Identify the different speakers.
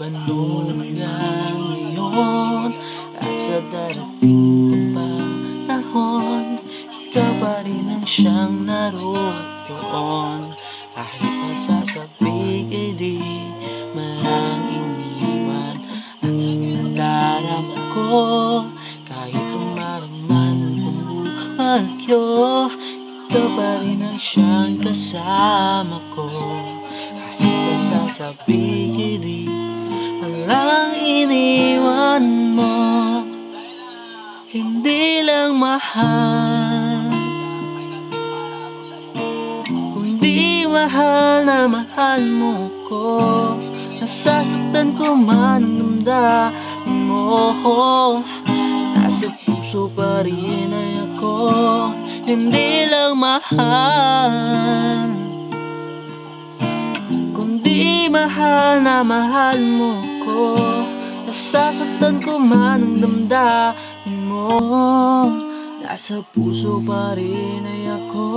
Speaker 1: ganun lang ngayon at sa darating pa panahon, ikaw pa rin ang siyang naroon. Kahit masasabik ay di malang iniwan ang nagdarama ko. Kahit umaraman kung bumagyo, ikaw pa rin ang siyang kasama ko. Kahit masasabik ay di malang iniwan mo. Hindi lang mahal, kundi mahal na mahal mo ko. Nasasaktan ko man ang damdamin mo, nasa puso pa rin ay ako. Hindi lang mahal, kundi mahal na mahal mo ko. Nasasaktan ko man ang damdamin mo, nasa puso pa rin ay ako.